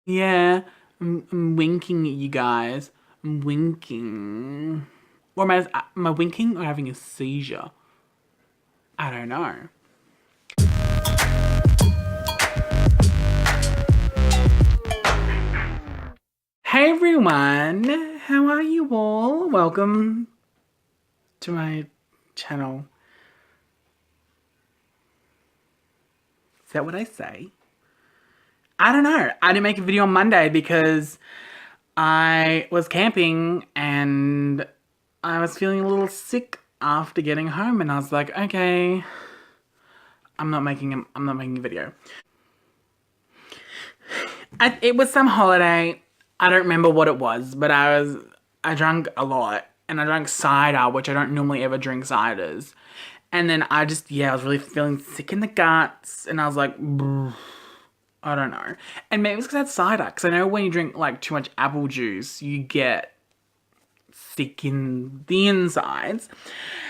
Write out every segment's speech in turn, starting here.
Yeah, I'm winking at you guys. I'm winking. Or am I winking or having a seizure? I don't know. Hey everyone, how are you all? Welcome to my channel. Is that what I say? I don't know. I didn't make a video on Monday because I was camping and I was feeling a little sick after getting home, and I was like, okay, I'm not making a video. It was some holiday. I don't remember what it was, but I drank a lot and I drank cider, which I don't normally ever drink ciders. And then I was really feeling sick in the guts, and I was like, I don't know. And maybe it's because I had cider, because I know when you drink like too much apple juice, you get sick in the insides.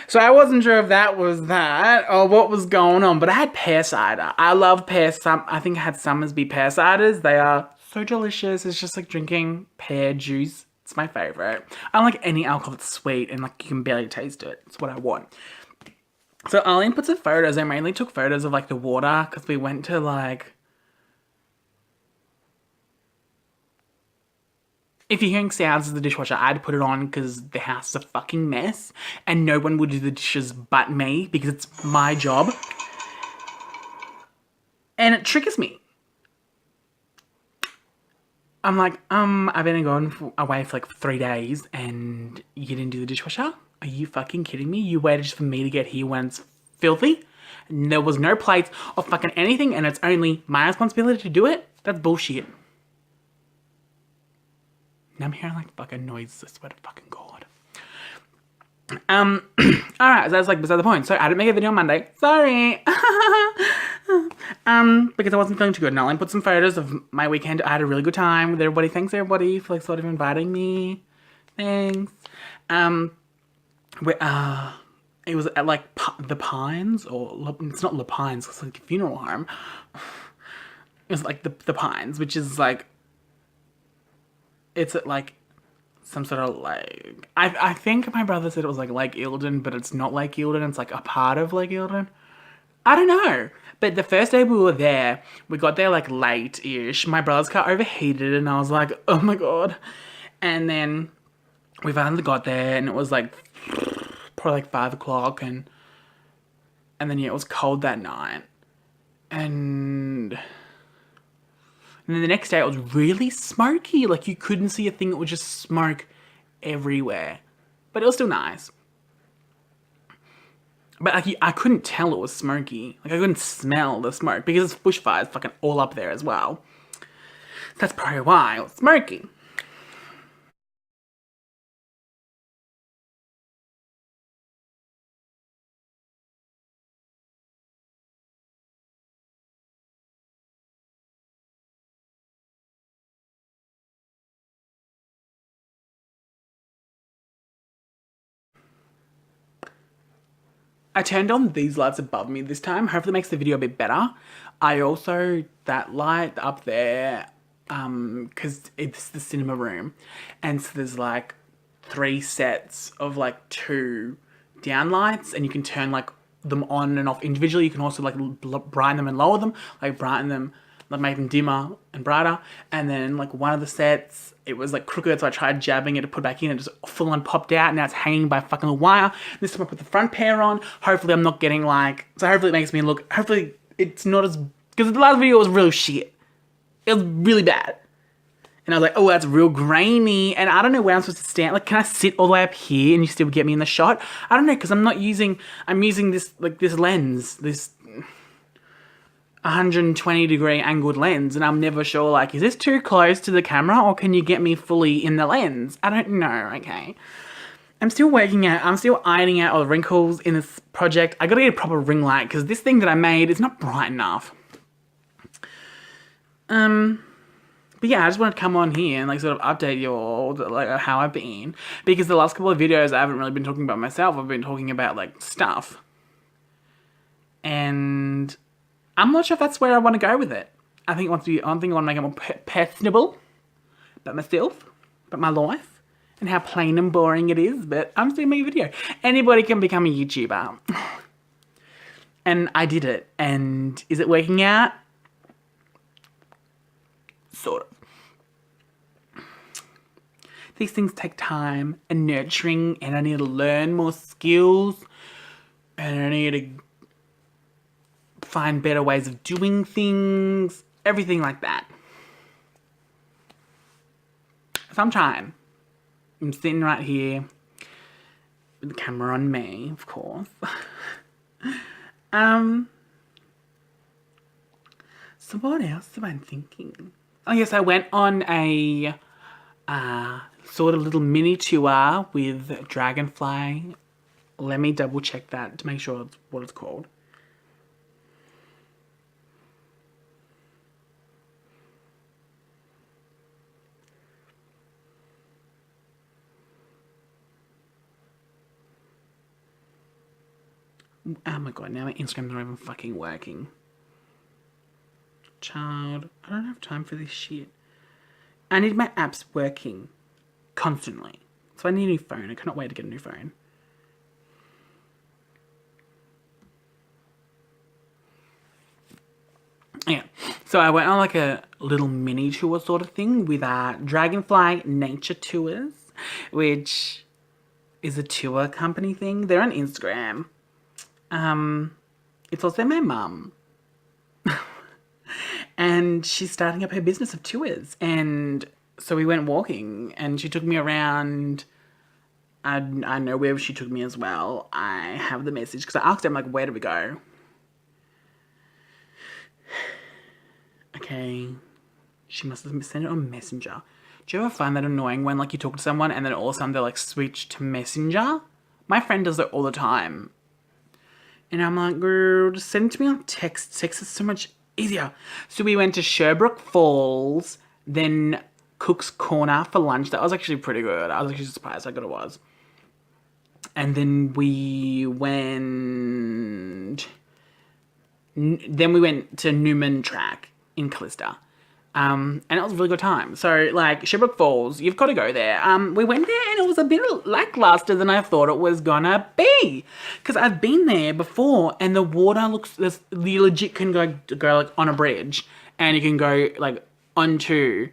So I wasn't sure if that was that or what was going on, but I had pear cider. I love I think I had Summersby pear ciders. They are so delicious. It's just like drinking pear juice. It's my favorite. I don't like any alcohol that's sweet and like you can barely taste it. It's what I want. So Arlene put some photos. I mainly took photos of like the water because we went to like, if you're hearing sounds of the dishwasher, I had to put it on because the house is a fucking mess and no one would do the dishes but me because it's my job. And it triggers me. I'm like, I've been away for like 3 days and you didn't do the dishwasher? Are you fucking kidding me? You waited just for me to get here when it's filthy? And there was no plates or fucking anything and it's only my responsibility to do it? That's bullshit. Now I'm hearing like fucking noises, I swear to fucking God. Alright, so that's like beside the point. So I didn't make a video on Monday. Sorry. Because I wasn't feeling too good. And I'll put some photos of my weekend. I had a really good time with everybody. Thanks everybody for like sort of inviting me. Thanks. It was at like the Pines, or it's not Le Pines, it's like a funeral home. It was like the Pines, which is like, it's at like some sort of like, I think my brother said it was like Lake Eildon, but it's not Lake Eildon, it's like a part of Lake Eildon. I don't know. But the first day we were there, we got there like late-ish. My brother's car overheated and I was like, oh my God. And then we finally got there and it was like probably like 5 o'clock and then yeah, it was cold that night. And then the next day it was really smoky. Like you couldn't see a thing, it was just smoke everywhere. But it was still nice. But like, I couldn't tell it was smoky. Like I couldn't smell the smoke because it's bushfires fucking all up there as well. That's probably why it was smoky. I turned on these lights above me this time. Hopefully it makes the video a bit better. I also, that light up there, because it's the cinema room. And so there's like 3 sets of like 2 down lights and you can turn like them on and off individually. You can also like brighten them and lower them, like brighten them, like make them dimmer and brighter. And then like one of the sets, it was like crooked, so I tried jabbing it to put it back in and it just full on popped out and now it's hanging by fucking a wire. This time I put the front pair on. Hopefully I'm not getting like, so hopefully it makes me look, hopefully it's not as, because the last video was real shit. It was really bad. And I was like, oh, that's real grainy. And I don't know where I'm supposed to stand. Like, can I sit all the way up here and you still get me in the shot? I don't know, because I'm using this, like, this lens, this 120-degree angled lens. And I'm never sure, like, is this too close to the camera or can you get me fully in the lens? I don't know, okay. I'm still ironing out all the wrinkles in this project. I gotta get a proper ring light because this thing that I made is not bright enough. But yeah, I just wanted to come on here and like sort of update you all, like how I've been. Because the last couple of videos I haven't really been talking about myself, I've been talking about like stuff. And I'm not sure if that's where I want to go with it. I think I want to make it more personable about myself, about my life, and how plain and boring it is, but I'm still making a video. Anybody can become a YouTuber. And I did it. And is it working out? Sort of. These things take time and nurturing, and I need to learn more skills, and I need to find better ways of doing things, everything like that. So I'm trying. I'm sitting right here with the camera on me, of course. So what else am I thinking? Oh yes, I went on a sort of little mini tour with Dragonfly. Let me double check that to make sure it's what it's called. Oh my god, now my Instagram's not even fucking working. Child, I don't have time for this shit. I need my apps working constantly. So I need a new phone. I cannot wait to get a new phone. Yeah, so I went on like a little mini tour sort of thing with Dragonfly Nature Tours, which is a tour company thing. They're on Instagram. It's also my mum. And she's starting up her business of tours. And so we went walking and she took me around. I know where she took me as well. I have the message because I asked her, I'm like, where do we go? Okay. She must have sent it on Messenger. Do you ever find that annoying when like you talk to someone and then all of a sudden they're like switch to Messenger? My friend does it all the time. And I'm like, girl, just send it to me on text. Text is so much easier. So we went to Sherbrooke Falls, then Cook's Corner for lunch. That was actually pretty good. I was actually surprised how good it was. And then we went... Then we went to Newman Track in Callista. And it was a really good time. So, like, Sherbrooke Falls, you've got to go there. We went there and it was a bit lackluster than I thought it was gonna be. Because I've been there before and the water looks, you legit can go like on a bridge and you can go like onto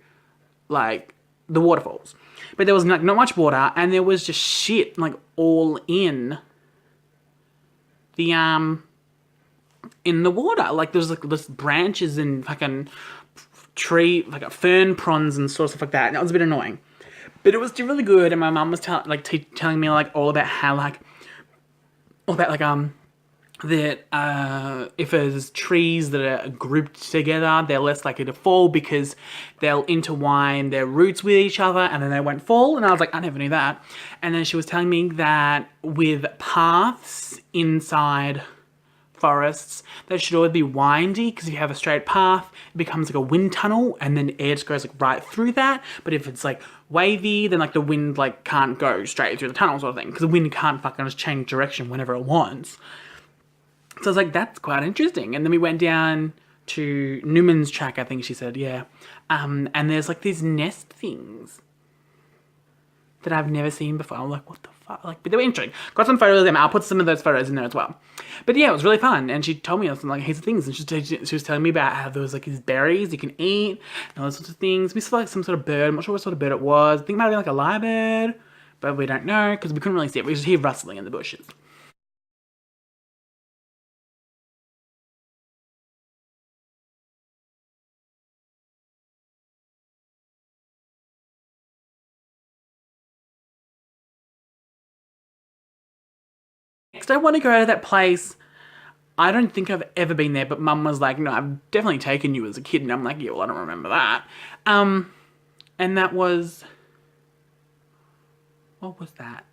like the waterfalls. But there was like not much water and there was just shit like all in the water. Like there's like this branches and fucking tree, like fern prawns and stuff like that. And that was a bit annoying, but it was still really good. And my mum was telling me like all about how like that if there's trees that are grouped together, they're less likely to fall because they'll intertwine their roots with each other and then they won't fall. And I was like, I never knew that. And then she was telling me that with paths inside forests, that should always be windy because if you have a straight path, it becomes like a wind tunnel and then air just goes like right through that. But if it's like wavy, then like the wind like can't go straight through the tunnel sort of thing because the wind can't fucking just change direction whenever it wants. So I was like, that's quite interesting. And then we went down to Newman's Track, I think she said, yeah. And there's like these nest things that I've never seen before. I'm like, what the fuck? Like, but they were interesting. Got some photos of them. I'll put some of those photos in there as well. But yeah, it was really fun. And she told me some like, here's the things. And she was telling me about how there was like these berries you can eat and all those sorts of things. We saw like some sort of bird. I'm not sure what sort of bird it was. I think it might have been like a lyrebird, but we don't know because we couldn't really see it. We just hear rustling in the bushes. Next, I want to go to that place. I don't think I've ever been there, but Mum was like, no, I've definitely taken you as a kid. And I'm like, yeah, well, I don't remember that. And that was, what was that?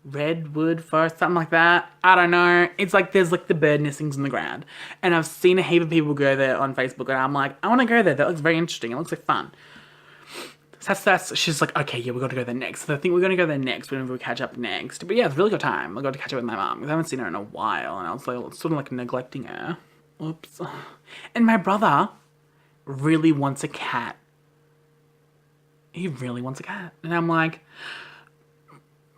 Redwood Forest, something like that. I don't know. It's like there's like the bird nestings in the ground. And I've seen a heap of people go there on Facebook and I'm like, I want to go there. That looks very interesting. It looks like fun. She's like, okay, yeah, we got to go there next. So I think we're going to go there next whenever we catch up next. But yeah, it's a really good time. I got to catch up with my mum because I haven't seen her in a while and I was like, sort of like neglecting her. Oops. And my brother really wants a cat. He really wants a cat. And I'm like,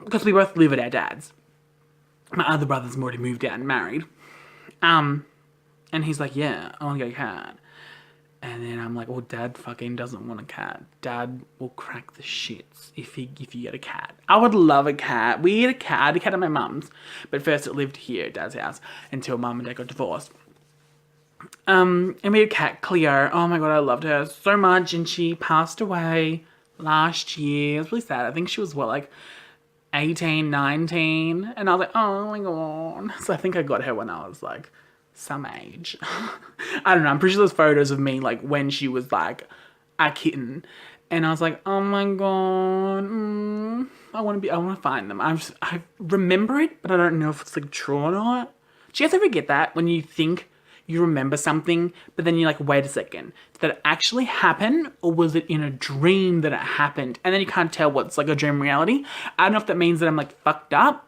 because we both live at our dad's. My other brother's already moved out and married. And he's like, yeah, I want to get a cat. And then I'm like, well, Dad fucking doesn't want a cat. Dad will crack the shits if you get a cat. I would love a cat. We had a cat. I had a cat at my mum's, but first it lived here at Dad's house until Mum and Dad got divorced. And we had a cat, Cleo. Oh my god, I loved her so much, and she passed away last year. It was really sad. I think she was like 18, 19, and I was like, oh my god. So I think I got her when I was like some age. I don't know. I'm pretty sure there's photos of me like when she was like a kitten, and I was like, oh my god, I want to find them. I remember it, but I don't know if it's like true or not. Do you guys ever get that when you think you remember something, but then you're like, wait a second, did it actually happen, or was it in a dream that it happened? And then you can't tell what's like a dream reality. I don't know if that means that I'm like fucked up,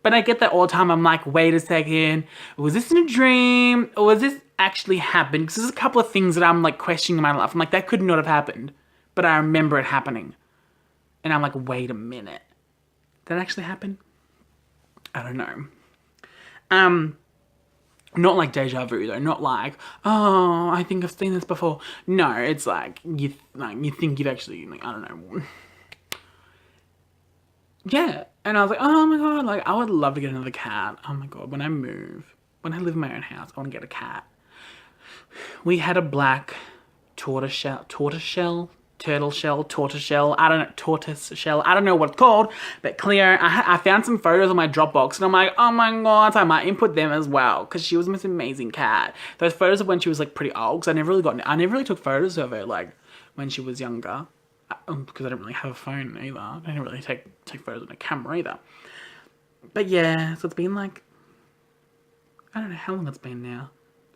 but I get that all the time. I'm like, wait a second, was this in a dream, or was this actually happened? Because there's a couple of things that I'm like questioning in my life. I'm like, that could not have happened, but I remember it happening. And I'm like, wait a minute, did that actually happen? I don't know. Not like deja vu though, not like, oh, I think I've seen this before. No, it's like, you think you've actually, like, I don't know. Yeah, and I was like, oh my god, like, I would love to get another cat. Oh my god, when I live in my own house, I want to get a cat. We had a black tortoise shell, I don't know what it's called, but Cleo, I found some photos on my Dropbox, and I'm like, oh my god, so I might input them as well, because she was the most amazing cat. Those photos of when she was like pretty old, because I never really took photos of her like when she was younger, because I don't really have a phone either. I didn't really take photos on a camera either. But yeah, so it's been like, I don't know how long it's been now.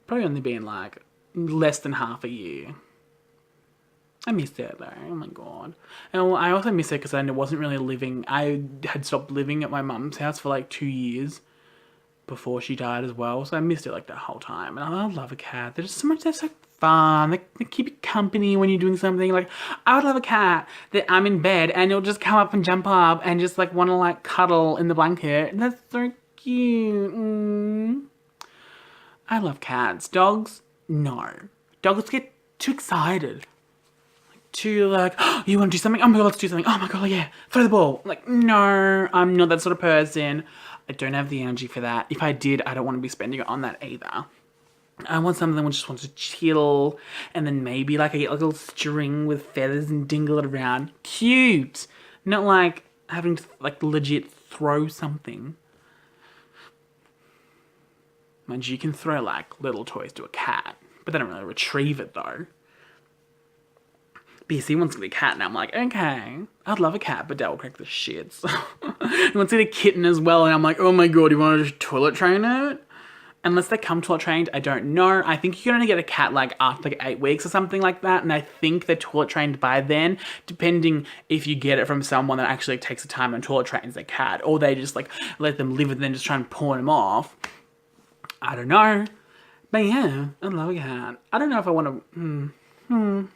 Probably only been like less than half a year. I missed it though, oh my god. And I also miss it because I wasn't really living, I had stopped living at my mum's house for like 2 years before she died as well, so I missed it like that whole time. And I love a cat. They're just so much, they're so fun, they keep you company when you're doing something. Like, I would love a cat that I'm in bed and it'll just come up and jump up and just like want to like cuddle in the blanket. And that's so cute. I love cats. Dogs, no. Dogs get too excited. To like, oh, you want to do something? Oh my god, let's do something. Oh my god, yeah, throw the ball. Like, no, I'm not that sort of person. I don't have the energy for that. If I did, I don't want to be spending it on that either. I want something that just wants to chill, and then maybe like I get like a little string with feathers and dingle it around. Cute. Not like having to like legit throw something. Mind you, you can throw like little toys to a cat, but they don't really retrieve it though. BC wants to get a cat, and I'm like, okay, I'd love a cat, but Dad will crack the shits. He wants to get a kitten as well, and I'm like, oh my god, you want to just toilet train it? Unless they come toilet trained, I don't know. I think you can only get a cat like after like 8 weeks or something like that, and I think they're toilet trained by then, depending if you get it from someone that actually takes the time and toilet trains their cat, or they just like let them live and then just try and pawn them off. I don't know. But yeah, I love a cat. I don't know if I want to...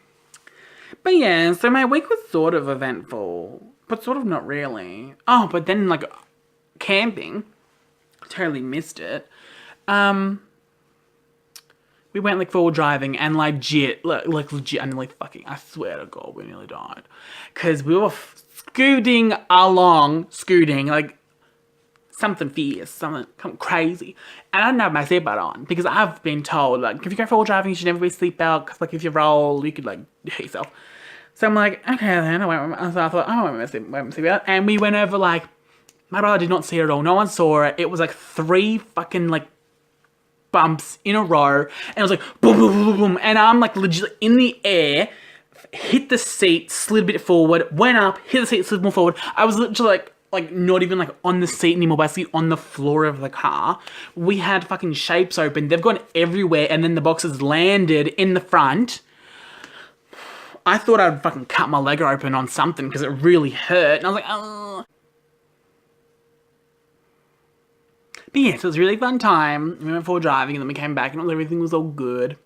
But yeah, so my week was sort of eventful, but sort of not really. Oh, but then like camping, totally missed it. We went like 4-wheel driving and legit, I nearly fucking, I swear to God, we nearly died. Cause we were scooting like something fierce, something crazy. And I didn't have my seatbelt on because I've been told like, if you go 4-wheel driving, you should never be seatbelt because like if you roll, you could like hit yourself. So I'm like, okay then, so I thought, I won't wear my seatbelt. And we went over like, my brother did not see it at all. No one saw it. It was like 3 fucking like bumps in a row. And it was like, boom, boom, boom, boom, boom. And I'm like legit in the air, hit the seat, slid a bit forward, went up, hit the seat, slid more forward. I was literally like not even like on the seat anymore, basically on the floor of the car. We had fucking shapes open. They've gone everywhere. And then the boxes landed in the front. I thought I'd fucking cut my leg open on something because it really hurt. And I was like, oh. But yeah, so it was a really fun time. We went for driving and then we came back and everything was all good.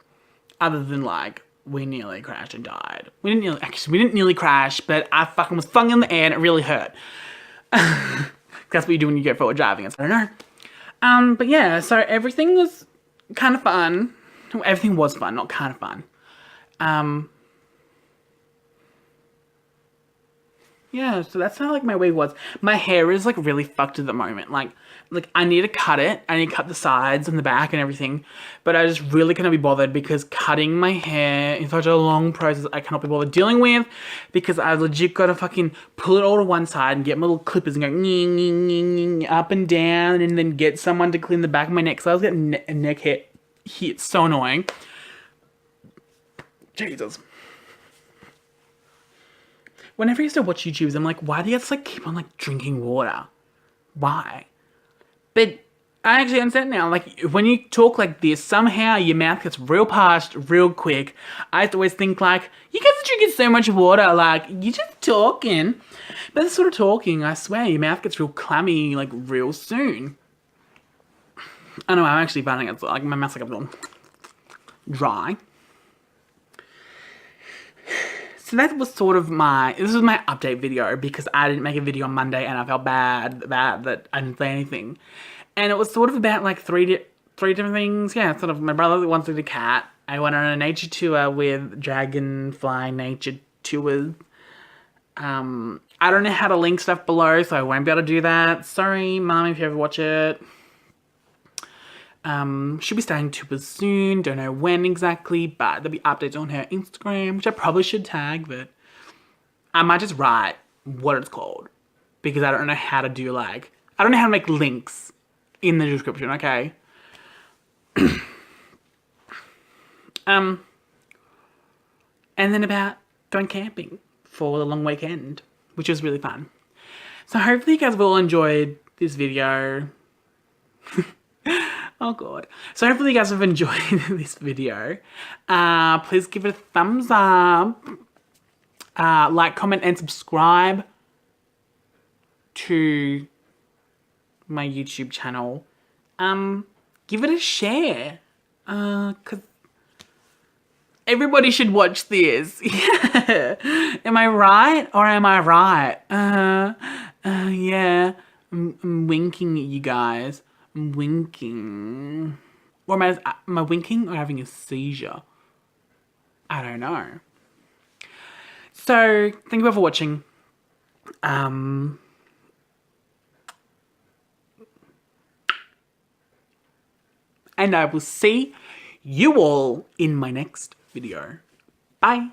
Other than like, we nearly crashed and died. We didn't nearly crash, but I fucking was flung in the air and it really hurt. That's what you do when you go forward driving. I don't know. But yeah, so everything was kind of fun. Everything was fun, not kind of fun. Yeah, so that's how like my wig was. My hair is like really fucked at the moment. Like I need to cut it. I need to cut the sides and the back and everything. But I just really cannot be bothered because cutting my hair is such a long process I cannot be bothered dealing with, because I legit gotta fucking pull it all to one side and get my little clippers and go nying, nying, nying, nying, up and down, and then get someone to clean the back of my neck. So I was getting neck hair here. It's so annoying. Jesus. Whenever I used to watch YouTubers, I'm like, why do you have to like keep on like drinking water? Why? But I actually understand now, like when you talk like this, somehow your mouth gets real parched real quick. I used to always think like, you guys are drinking so much water, like you're just talking. But this sort of talking, I swear, your mouth gets real clammy like real soon. I know, I'm actually finding it's like my mouth's like a little dry. So that was sort of this was my update video, because I didn't make a video on Monday and I felt bad that I didn't say anything. And it was sort of about like three different things. Yeah, sort of my brother wanted a cat. I went on a nature tour with Dragonfly Nature Tours. I don't know how to link stuff below, so I won't be able to do that. Sorry, Mum, if you ever watch it. She'll be starting tours soon, don't know when exactly, but there'll be updates on her Instagram, which I probably should tag, but I might just write what it's called, because I don't know how to do like, I don't know how to make links in the description, okay? And then about going camping for the long weekend, which was really fun. So hopefully you guys have all enjoyed this video. Oh god. So hopefully you guys have enjoyed this video. Please give it a thumbs up. Like, comment, and subscribe to my YouTube channel. Give it a share. Cause everybody should watch this. Yeah. Am I right or am I right? Yeah. I'm winking at you guys. I'm winking. Or am I winking or having a seizure? I don't know. So, thank you all for watching. And I will see you all in my next video. Bye.